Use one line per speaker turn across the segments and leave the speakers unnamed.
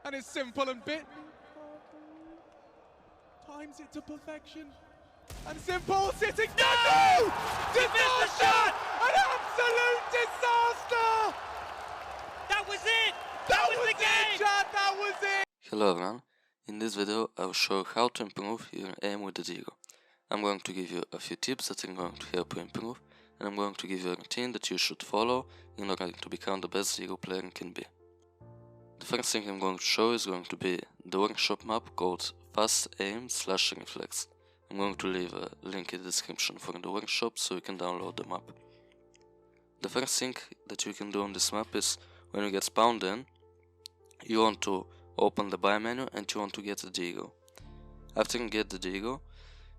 And it's simple and bit. Times it to perfection. And simple sitting. No! Disaster! An absolute disaster!
That was it!
That was the game! Chat, that was it!
Hello everyone, in this video I will show you how to improve your aim with the Deagle. I'm going to give you a few tips that are going to help you improve, and I'm going to give you a routine that you should follow in order to become the best Deagle player you can be. The first thing I'm going to show is going to be the workshop map called Fast Aim/Reflex. I'm going to leave a link in the description for the workshop so you can download the map. The first thing that you can do on this map is when you get spawned in, you want to open the buy menu and you want to get the Deagle. After you get the Deagle,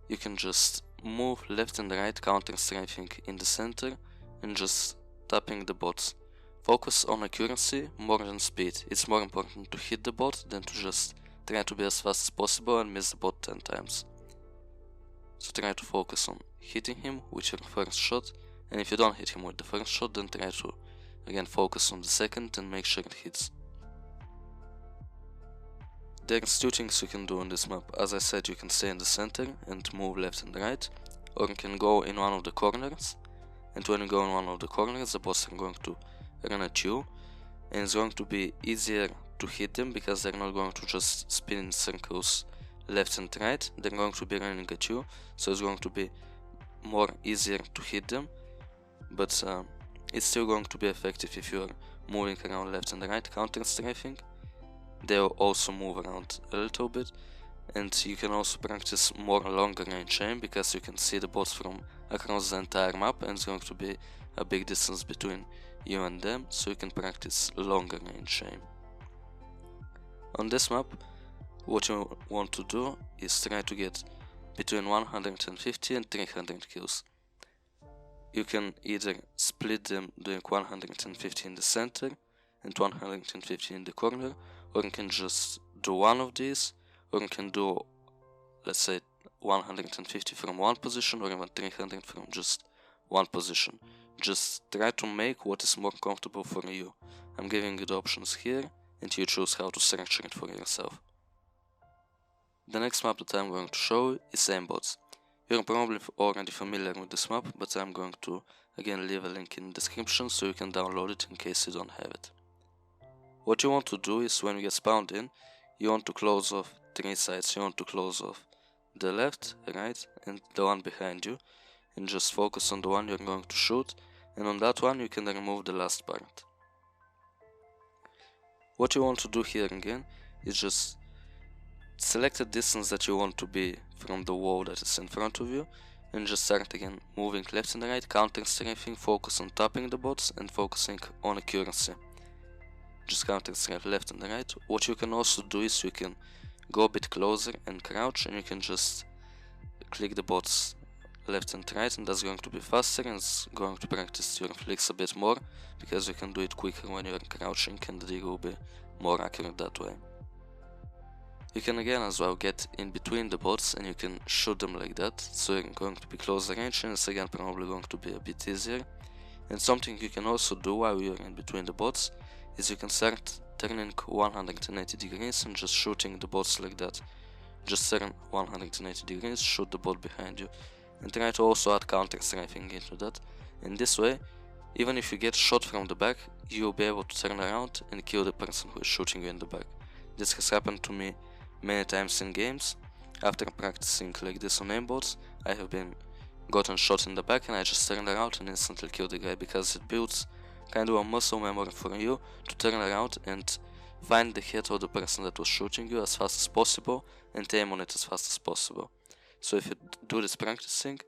you can just move left and right, counter strafing in the center and just tapping the bots. Focus on accuracy more than speed. It's more important to hit the bot than to just try to be as fast as possible and miss the bot 10 times. So try to focus on hitting him with your first shot, and if you don't hit him with the first shot, then try to again focus on the second and make sure it hits. There's two things you can do on this map. As I said, you can stay in the center and move left and right, or you can go in one of the corners, and when you go in one of the corners, the bots are going to run at you, and it's going to be easier to hit them because they're not going to just spin in circles left and right, they're going to be running at you, so it's going to be more easier to hit them, but it's still going to be effective if you're moving around left and right, counter strafing. They'll also move around a little bit, and you can also practice more longer range aim because you can see the bots from across the entire map, and it's going to be a big distance between you and them, so you can practice longer range aim. On this map, what you want to do is try to get between 150 and 300 kills. You can either split them doing 150 in the center and 150 in the corner, or you can just do one of these, or you can do, let's say, 150 from one position or even 300 from just one position. Just try to make what is more comfortable for you. I'm giving you the options here, and you choose how to structure it for yourself. The next map that I'm going to show is AimBotz. You're probably already familiar with this map, but I'm going to again leave a link in the description so you can download it in case you don't have it. What you want to do is when you get spawned in, you want to close off three sides. You want to close off the left, right, and the one behind you, and just focus on the one you're going to shoot, and on that one you can remove the last part. What you want to do here again is just select a distance that you want to be from the wall that is in front of you, and just start again moving left and right, counter strafing, focus on tapping the bots and focusing on accuracy. Just counter strafe left and right. What you can also do is you can go a bit closer and crouch, and you can just click the bots left and right, and that's going to be faster and it's going to practice your flicks a bit more because you can do it quicker when you're crouching, and the Deagle will be more accurate that way. You can again as well get in between the bots and you can shoot them like that, so you're going to be closer range, and it's again probably going to be a bit easier. And something you can also do while you're in between the bots is you can start turning 180 degrees and just shooting the bots like that. Just turn 180 degrees, shoot the bot behind you, and try to also add counter strafing into that. And this way, even if you get shot from the back, you'll be able to turn around and kill the person who is shooting you in the back. This has happened to me many times in games. After practicing like this on AimBotz, I have gotten shot in the back and I just turned around and instantly killed the guy, because it builds kind of a muscle memory for you to turn around and find the head of the person that was shooting you as fast as possible and aim on it as fast as possible. So if you do this practicing,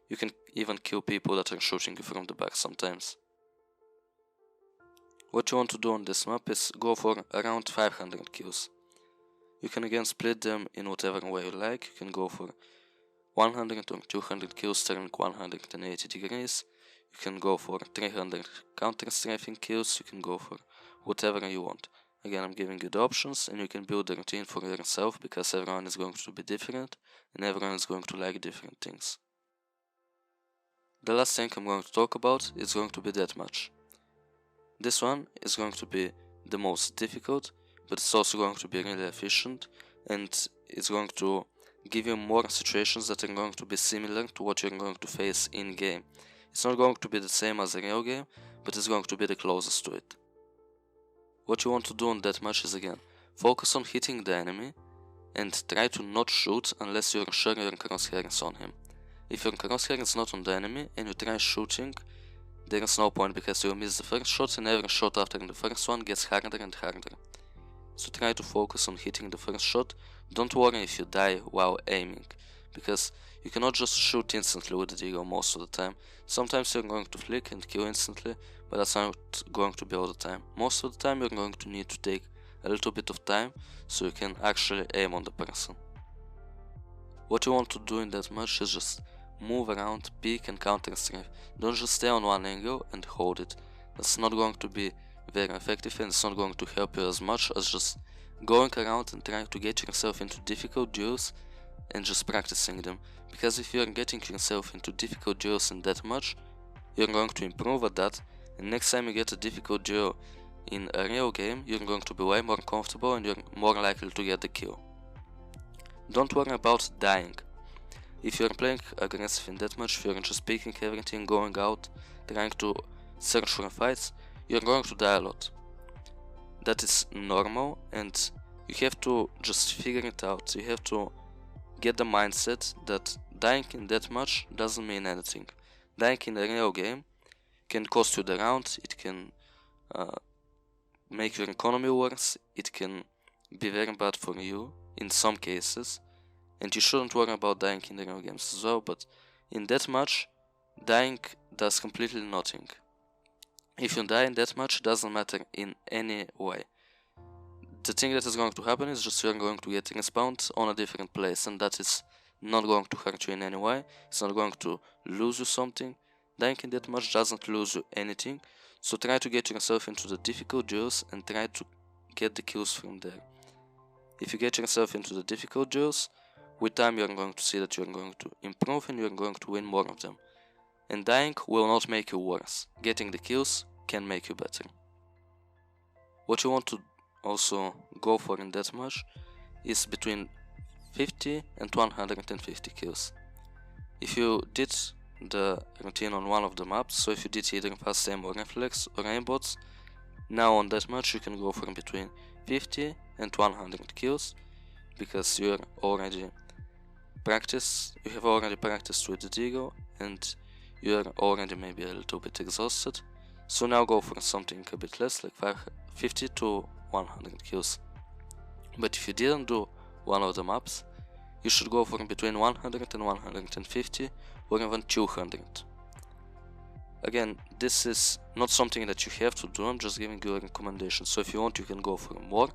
you can even kill people that are shooting you from the back sometimes. What you want to do on this map is go for around 500 kills. You can again split them in whatever way you like. You can go for 100 or 200 kills turning 180 degrees. You can go for 300 counter strafing kills. You can go for whatever you want. Again, I'm giving you the options, and you can build a routine for yourself because everyone is going to be different and everyone is going to like different things. The last thing I'm going to talk about is going to be Deathmatch. This one is going to be the most difficult, but it's also going to be really efficient, and it's going to give you more situations that are going to be similar to what you're going to face in game. It's not going to be the same as a real game, but it's going to be the closest to it. What you want to do in Deathmatch is, again, focus on hitting the enemy and try to not shoot unless you're sure your crosshair is on him. If your crosshair is not on the enemy and you try shooting, there is no point because you miss the first shot and every shot after the first one gets harder and harder. So try to focus on hitting the first shot. Don't worry if you die while aiming, because you cannot just shoot instantly with the Deagle most of the time. Sometimes you're going to flick and kill instantly, but that's not going to be all the time. Most of the time you're going to need to take a little bit of time so you can actually aim on the person. What you want to do in that match is just move around, peek and counter strafe. Don't just stay on one angle and hold it. That's not going to be very effective, and it's not going to help you as much as just going around and trying to get yourself into difficult duels and just practicing them. Because if you're getting yourself into difficult duels in that match, you're going to improve at that, and next time you get a difficult duel in a real game, you're going to be way more comfortable and you're more likely to get the kill. Don't worry about dying. If you're playing aggressive in Deathmatch, if you're just picking everything, going out, trying to search for fights, you're going to die a lot. That is normal, and you have to just figure it out. You have to get the mindset that dying in Deathmatch doesn't mean anything. Dying in a real game can cost you the round, it can make your economy worse, it can be very bad for you in some cases, and you shouldn't worry about dying in the real games as well, but in Deathmatch, dying does completely nothing. If you die in Deathmatch, it doesn't matter in any way. The thing that is going to happen is just you're going to get respawned on a different place, and that is not going to hurt you in any way. It's not going to lose you something. Dying in Deathmatch doesn't lose you anything, so try to get yourself into the difficult duels and try to get the kills from there. If you get yourself into the difficult duels, with time you're going to see that you're going to improve and you're going to win more of them. And dying will not make you worse. Getting the kills can make you better. What you want to also go for in Deathmatch is between 50 and 150 kills. If you did the routine on one of the maps, so if you did either fast aim or reflex or AimBotz, now on Deathmatch you can go for between 50 and 100 kills, because you have already practiced with the Deagle and you are already maybe a little bit exhausted. So now go for something a bit less, like 50 to 100 kills. But if you didn't do one of the maps, you should go for between 100 and 150 or even 200. Again, this is not something that you have to do, I'm just giving you a recommendation. So if you want, you can go for more.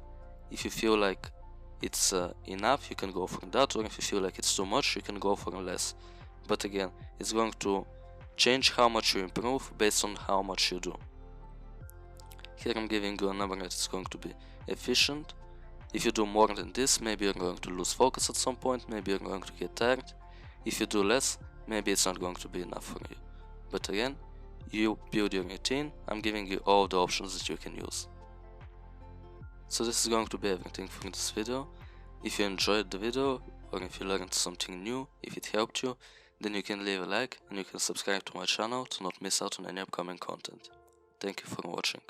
If you feel like it's enough, you can go for that, or if you feel like it's too much, you can go for less. But again, it's going to change how much you improve based on how much you do. Here I'm giving you a number that is going to be efficient. If you do more than this, maybe you're going to lose focus at some point, maybe you're going to get tired. If you do less, maybe it's not going to be enough for you. But again, you build your routine, I'm giving you all the options that you can use. So this is going to be everything for this video. If you enjoyed the video, or if you learned something new, if it helped you, then you can leave a like and you can subscribe to my channel to not miss out on any upcoming content. Thank you for watching.